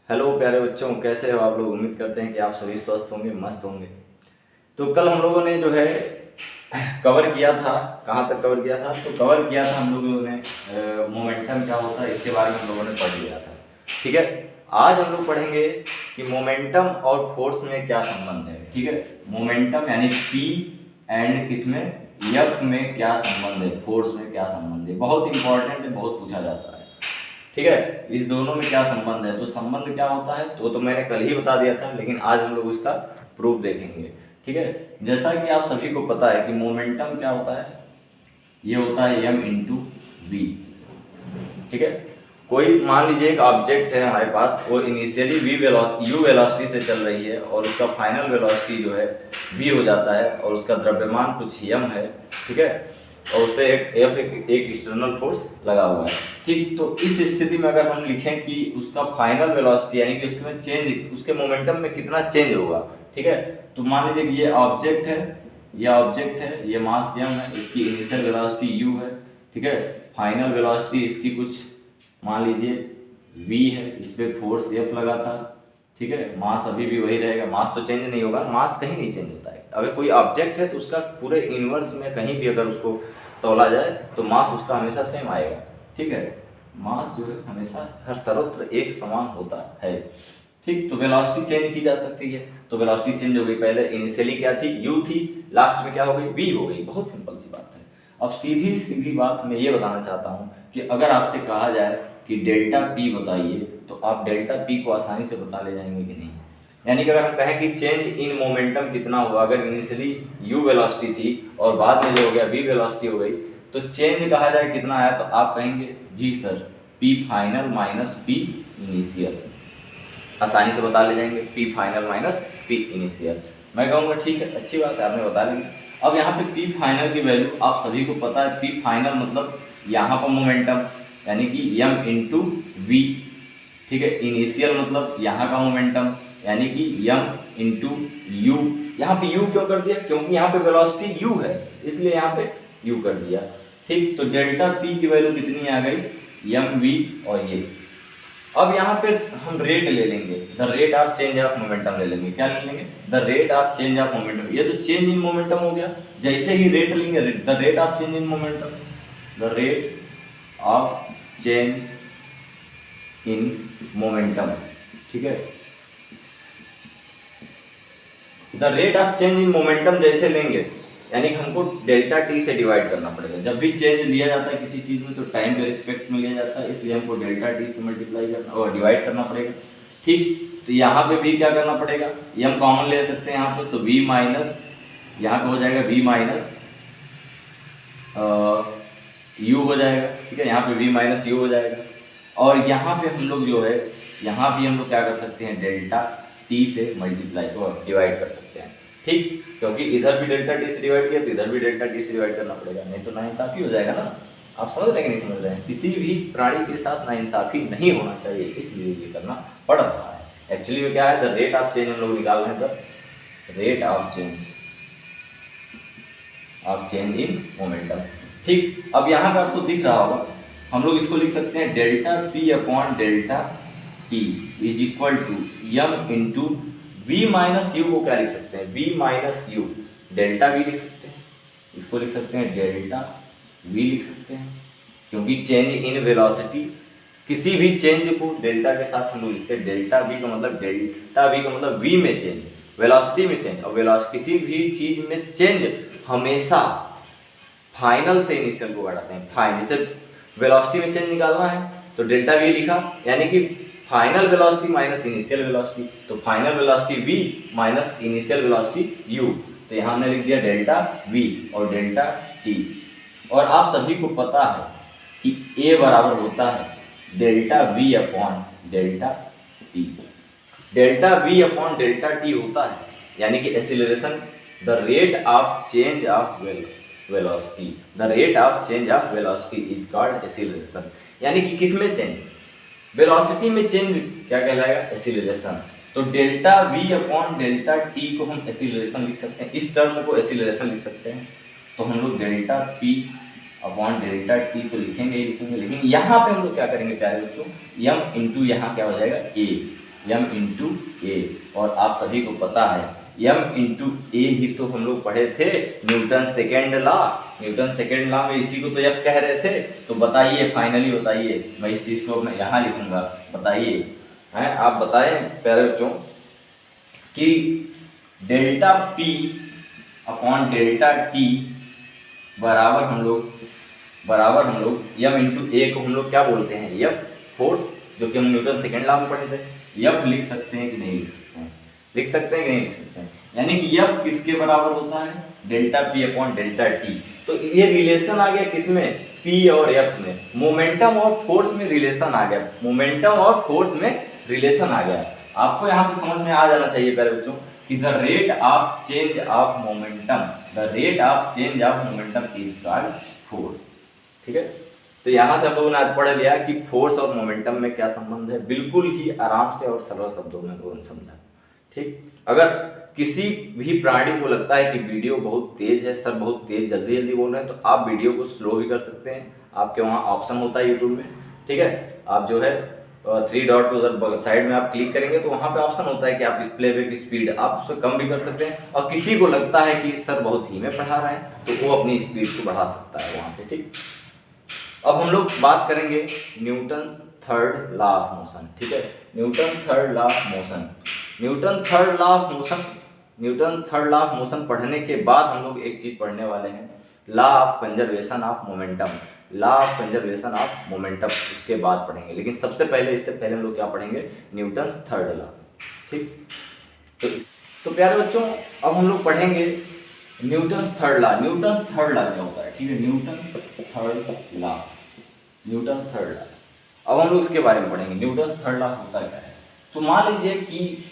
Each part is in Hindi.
हेलो प्यारे बच्चों, कैसे हो आप लोग। उम्मीद करते हैं कि आप सभी स्वस्थ होंगे, मस्त होंगे। तो कल हम लोगों ने जो है कवर किया था। कहाँ तक कवर किया था? तो कवर किया था हम लोगों ने मोमेंटम क्या होता है इसके बारे में हम लोगों ने पढ़ लिया था। ठीक है, आज हम लोग पढ़ेंगे कि मोमेंटम और फोर्स में क्या संबंध है। ठीक है, मोमेंटम यानी पी एंड किसमें, एफ में क्या संबंध है, फोर्स में क्या संबंध है। बहुत इंपॉर्टेंट है, बहुत पूछा जाता है। ठीक है, इस दोनों में क्या संबंध है, तो संबंध क्या होता है तो मैंने कल ही बता दिया था, लेकिन आज हम लोग उसका प्रूफ देखेंगे। ठीक है, जैसा कि आप सभी को पता है कि मोमेंटम क्या होता है, ये होता है m इंटू वी। ठीक है, कोई मान लीजिए एक ऑब्जेक्ट है हमारे पास, वो इनिशियली यू वेलोसिटी से चल रही है और उसका फाइनल वेलोसिटी जो है v हो जाता है और उसका द्रव्यमान कुछ m है। ठीक है, और उस पर एक एक्सटर्नल फोर्स लगा हुआ है। ठीक, तो इस स्थिति में अगर हम लिखें कि उसका फाइनल वेलोसिटी यानी कि उसमें चेंज, उसके मोमेंटम में कितना चेंज होगा। ठीक है, तो मान लीजिए कि ये ऑब्जेक्ट है, ये मास m है, इसकी इनिशियल वेलोसिटी u है। ठीक है, फाइनल वेलोसिटी इसकी कुछ मान लीजिए v है, इस पे फोर्स F लगा था। ठीक है, मास अभी भी वही रहेगा, मास तो चेंज नहीं होगा, मास कहीं नहीं चेंज होता है। अगर कोई ऑब्जेक्ट है तो उसका पूरे इनवर्स में कहीं भी अगर उसको तोला जाए तो मास उसका हमेशा सेम आएगा। ठीक है, मास जो है हमेशा हर सर्वत्र एक समान होता है। ठीक, तो वेलोसिटी चेंज की जा सकती है, तो वेलोसिटी चेंज हो गई। पहले इनिशियली क्या थी, u थी, लास्ट में क्या हो गई, v हो गई। बहुत सिंपल सी बात है। अब सीधी सीधी बात मैं ये बताना चाहता हूँ कि अगर आपसे कहा जाए कि डेल्टा p बताइए, तो आप डेल्टा p को आसानी से बता ले जाएंगे कि नहीं। यानी कि अगर हम कहें कि चेंज इन मोमेंटम कितना हुआ, अगर इनिशियली u वेलोसिटी थी और बाद में जो हो गया v वेलोसिटी हो गई, तो चेंज कहा जाए कितना आया, तो आप कहेंगे जी sir p final minus p initial. आसानी से बता ले जाएंगे p final minus p initial. मैं कहूँगा ठीक है, अच्छी बात है, आपने बता ली। अब यहाँ पे पी फाइनल की वैल्यू आप सभी को पता है। पी फाइनल मतलब यहाँ पर मोमेंटम यानी कि m इंटू वी। ठीक है, इनिशियल मतलब यहाँ का मोमेंटम यानी कि m इंटू यू। यहाँ पे u क्यों कर दिया, क्योंकि यहाँ पे वेलोसिटी u है, इसलिए यहाँ पे u कर दिया। ठीक, तो डेल्टा p की वैल्यू कितनी आ गई, एम वी। और ये अब यहाँ पे हम रेट ले लेंगे, the rate of change of momentum ले लेंगे। क्या ले लेंगे, the rate of change of momentum. ये तो चेंज इन मोमेंटम हो गया, जैसे ही रेट लेंगे, the rate of change in momentum, the rate of change in momentum. ठीक है, the rate of change in momentum जैसे लेंगे यानी कि हमको डेल्टा टी से डिवाइड करना पड़ेगा। जब भी चेंज लिया जाता है किसी चीज़ में तो टाइम के रिस्पेक्ट में लिया जाता है, इसलिए हमको डेल्टा टी से मल्टीप्लाई करना और डिवाइड करना पड़ेगा। ठीक, तो यहाँ पे भी क्या करना पड़ेगा, ये हम कॉमन ले सकते हैं यहाँ पे, तो v माइनस यहाँ पे हो जाएगा v माइनस u हो जाएगा। ठीक है, यहाँ पे v माइनस u हो जाएगा। और यहाँ पे हम लोग जो है, यहाँ भी हम लोग क्या कर सकते हैं, डेल्टा टी से मल्टीप्लाई और डिवाइड कर सकते हैं। ठीक, क्योंकि इधर भी डेल्टा टी से डिवाइड किया तो इधर भी डेल्टा टी से डिवाइड करना पड़ेगा, नहीं तो नाइंसाफी हो जाएगा ना। आप समझ रहे हैं कि नहीं समझ रहे हैं, किसी भी प्राणी के साथ नाइंसाफी नहीं होना चाहिए, इसलिए ये करना पड़ रहा है। एक्चुअली में क्या है, द रेट ऑफ चेंज हम लोग निकाल रहे हैं, the rate of change in momentum. ठीक, अब यहाँ पे आपको दिख रहा होगा, हम लोग इसको लिख सकते हैं delta P upon delta T is equal to M into V minus U. को क्या लिख सकते हैं, V minus U, delta V लिख सकते हैं, इसको लिख सकते हैं डेल्टा वी लिख सकते हैं, क्योंकि चेंज इन वेलोसिटी, किसी भी चेंज को डेल्टा के साथ हम लोग लिखते हैं। डेल्टा वी का मतलब वी में चेंज, वेलोसिटी में चेंज। और वेलोसिटी किसी भी चीज में चेंज हमेशा फाइनल से इनिशियल को घटाते हैं। फाइन जैसे वेलोसिटी में चेंज निकालना है तो डेल्टा वी लिखा, यानी कि final velocity minus initial velocity, तो final velocity v minus initial velocity u। तो यहाँ हमने लिख दिया डेल्टा v और डेल्टा t। और आप सभी को पता है कि a बराबर होता है delta v upon delta t। Delta v upon delta t होता है यानी कि acceleration, the rate of change of velocity, the rate of change of velocity is called acceleration. यानी कि किसमें चेंज, वेलोसिटी में चेंज क्या कहलाएगा, एक्सीलरेशन। तो delta v upon delta t को हम एक्सीलरेशन लिख सकते हैं, इस टर्म को एक्सीलरेशन लिख सकते हैं। तो हम लोग delta p upon delta t तो लिखेंगे ही लिखेंगे, लेकिन यहाँ पे हम लोग क्या करेंगे प्यारे बच्चों, m इंटू यहाँ क्या हो जाएगा a। m इंटू ए। और आप सभी को पता है m इंटू ए ही तो हम लोग पढ़े थे Newton second law. Newton second law में इसी को तो f कह रहे थे। तो बताइए, फाइनली बताइए, मैं इस चीज़ को मैं यहाँ लिखूंगा, बताइए हैं, आप बताएं प्यारे बच्चों कि delta p upon delta t बराबर हम लोग m इंटू ए को हम लोग क्या बोलते हैं, एफ फोर्स, जो कि हम न्यूटन सेकेंड लॉ में पढ़े थे। एफ लिख सकते हैं कि नहीं लिख सकते हैं, लिख सकते हैं कि नहीं लिख सकते हैं, यानी कि एफ किसके बराबर होता है, delta P upon delta T. तो ये रिलेशन आ गया किसमें, पी और एफ में, मोमेंटम और फोर्स में रिलेशन आ गया, मोमेंटम और फोर्स में रिलेशन आ गया। आपको यहाँ से समझ में आ जाना चाहिए प्यारे बच्चों कि the rate of change of momentum, the rate of change of momentum is called force. ठीक है, तो यहाँ से हम लोगों ने आज पढ़ लिया कि फोर्स और मोमेंटम में क्या संबंध है, बिल्कुल ही आराम से और सरल शब्दों में लोगों ने समझा। ठीक, अगर किसी भी प्राणी को लगता है कि वीडियो बहुत तेज है, सर बहुत तेज जल्दी जल्दी बोल रहे हैं, तो आप वीडियो को स्लो भी कर सकते हैं। आपके वहाँ ऑप्शन होता है यूट्यूब में, ठीक है, आप जो है 3 डॉट पे उधर साइड में आप क्लिक करेंगे तो वहाँ पे ऑप्शन होता है कि आप इस प्लेबैक स्पीड आप उस पर कम भी कर सकते हैं। और किसी को लगता है कि सर बहुत धीमे पढ़ा रहे हैं तो वो अपनी स्पीड को बढ़ा सकता है वहाँ से। ठीक, अब हम लोग बात करेंगे Newton third law of motion. ठीक है, Newton third law of motion, Newton third law of motion, Newton third law of motion पढ़ने के बाद हम लोग एक चीज पढ़ने वाले हैं, law of conservation of momentum, law of conservation of momentum उसके बाद पढ़ेंगे। लेकिन सबसे पहले, इससे पहले हम लोग क्या पढ़ेंगे, न्यूटन थर्ड लॉ। ठीक, तो प्यारे बच्चों अब हम लोग पढ़ेंगे Newton third law. Newton third law क्या होता है, ठीक है, Newton third law, Newton third law. अब हम लोग इसके बारे में पढ़ेंगे न्यूटन थर्ड लॉ होता क्या है। तो मान लीजिए कि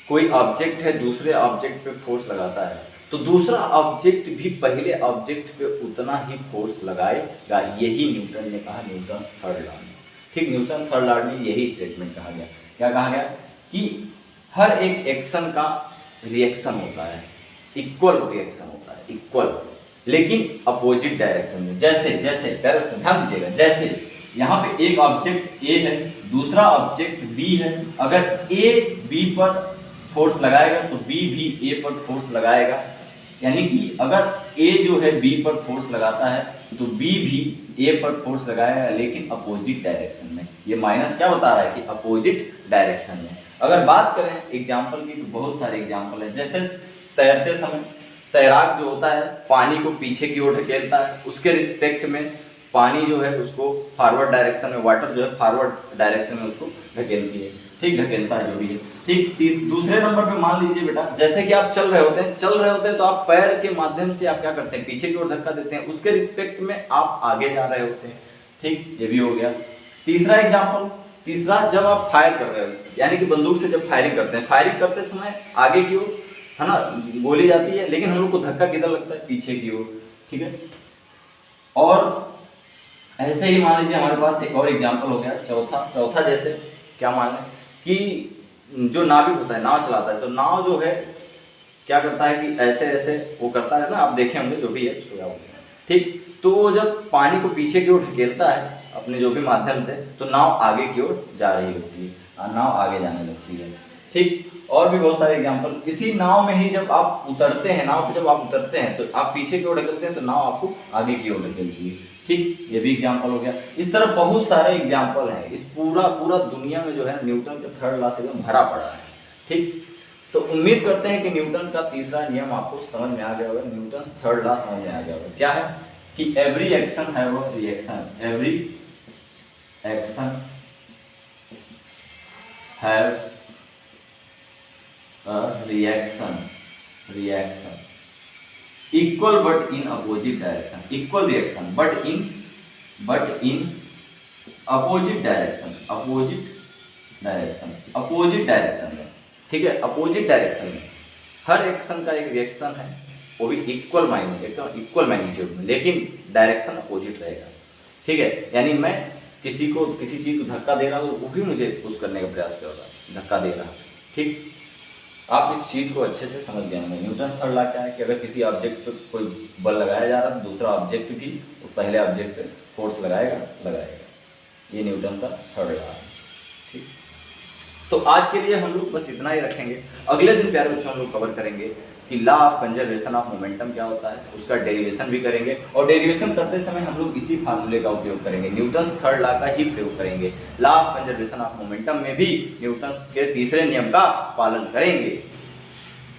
कोई ऑब्जेक्ट है, दूसरे ऑब्जेक्ट पे फोर्स लगाता है, तो दूसरा ऑब्जेक्ट भी पहले ऑब्जेक्ट पे उतना ही फोर्स लगाएगा। यही न्यूटन ने कहा न्यूटन थर्ड लॉ में। ठीक, न्यूटन थर्ड लॉ में यही स्टेटमेंट कहा गया। क्या कहा गया कि हर एक एक्शन का रिएक्शन होता है, इक्वल रिएक्शन होता है, इक्वल, लेकिन अपोजिट डायरेक्शन में। जैसे जैसे ध्यान दीजिएगा, जैसे यहाँ पे एक ऑब्जेक्ट ए है, दूसरा ऑब्जेक्ट बी है, अगर ए बी पर फोर्स लगाएगा तो बी भी ए पर फोर्स लगाएगा। यानी कि अगर ए जो है बी पर फोर्स लगाता है तो बी भी ए पर फोर्स लगाएगा, लेकिन अपोजिट डायरेक्शन में। ये माइनस क्या बता रहा है कि अपोजिट डायरेक्शन में। अगर बात करें एग्जाम्पल की तो बहुत सारे एग्जाम्पल हैं। जैसे तैरते समय तैराक जो होता है पानी को पीछे की ओर ढकेलता है, उसके रिस्पेक्ट में पानी जो है उसको फॉरवर्ड डायरेक्शन में, वाटर जो है फॉरवर्ड डायरेक्शन में उसको ढकेलती है। ठीक, ढकेलता है जो भी है। ठीक, दूसरे नंबर पे मान लीजिए बेटा, जैसे कि आप चल रहे होते हैं तो आप पैर के माध्यम से आप क्या करते हैं, पीछे की ओर धक्का देते हैं, उसके रिस्पेक्ट में आप आगे जा रहे होते हैं। ठीक, ये भी हो गया। तीसरा एग्जाम्पल, तीसरा जब आप फायर कर रहे हो, यानी कि बंदूक से जब फायरिंग करते हैं, फायरिंग करते समय आगे की ओर है ना गोली जाती है, लेकिन हम लोग को धक्का किधर लगता है, पीछे की ओर। ठीक है, और ऐसे ही मान लीजिए हमारे पास एक और एग्जाम्पल हो गया, चौथा जैसे क्या मान लें कि जो नाविक होता है, नाव चलाता है, तो नाव जो है क्या करता है कि ऐसे ऐसे वो करता है ना, आप देखे होंगे जो भी है उसको क्या बोलते हैं। ठीक, तो वो जब पानी को पीछे की ओर ढकेलता है अपने जो भी माध्यम से, तो नाव आगे की ओर जा रही होती है, नाव आगे जाने लगती है। ठीक, और भी बहुत सारे एग्जाम्पल। इसी नाव में ही जब आप उतरते हैं, नाव पे जब आप उतरते हैं तो आप पीछे की ओर ढकेलते हैं तो नाव आपको आगे की ओर ढकेलती है। ठीक, ये भी एग्जाम्पल हो गया। इस तरह बहुत सारे एग्जाम्पल हैं। इस पूरा दुनिया में जो है न्यूटन के थर्ड लॉ से एकदम भरा पड़ा है। ठीक, तो उम्मीद करते हैं कि न्यूटन का तीसरा नियम आपको समझ में आ गया होगा, न्यूटन थर्ड लॉ समझ में आ गया होगा। क्या है कि एवरी एक्शन है वो reaction, every action have reaction, reaction equal but in opposite direction, equal reaction but in opposite direction, opposite direction में। ठीक है, अपोजिट डायरेक्शन में हर एक्शन का एक रिएक्शन है, वो भी इक्वल मैग्नीट्यूड में, लेकिन डायरेक्शन अपोजिट रहेगा। ठीक है, यानी मैं किसी चीज को धक्का दे रहा हूँ, वो भी मुझे पुश करने का प्रयास कर रहा है, धक्का दे रहा है। ठीक, आप इस चीज़ को अच्छे से समझ गए होंगे। न्यूटन थर्ड लॉ क्या है कि अगर किसी ऑब्जेक्ट पर कोई बल लगाया जा रहा है, दूसरा ऑब्जेक्ट भी पहले ऑब्जेक्ट पे फोर्स लगाएगा। ये न्यूटन का थर्ड लॉ है। ठीक, तो आज के लिए हम लोग बस इतना ही रखेंगे। अगले दिन प्यारे बच्चों हम लोग कवर करेंगे कि law of conservation of momentum क्या होता है, उसका डेरिवेशन भी करेंगे। और डेरिवेशन करते समय हम लोग इसी फार्मूले का उपयोग करेंगे, न्यूटन्स थर्ड लॉ का ही प्रयोग करेंगे। Law of conservation of momentum में भी न्यूटन्स के तीसरे नियम का पालन करेंगे।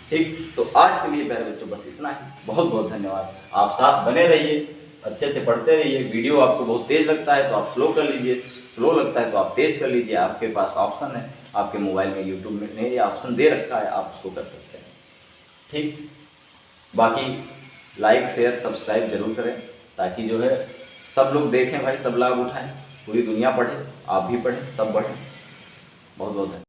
ठीक, तो आज के लिए प्यारे बच्चों बस इतना ही। बहुत बहुत धन्यवाद। आप साथ बने रहिए, अच्छे से पढ़ते रहिए। वीडियो आपको बहुत तेज लगता है तो आप स्लो कर लीजिए, स्लो लगता है तो आप तेज कर लीजिए। आपके पास ऑप्शन है, आपके मोबाइल में यूट्यूब ने ये ऑप्शन दे रखा है, आप उसको कर सकते हैं। ठीक, बाकी लाइक शेयर सब्सक्राइब जरूर करें ताकि जो है सब लोग देखें भाई, सब लाभ उठाएं, पूरी दुनिया पढ़े, आप भी पढ़ें, सब बढ़ें। बहुत बहुत धन्यवाद।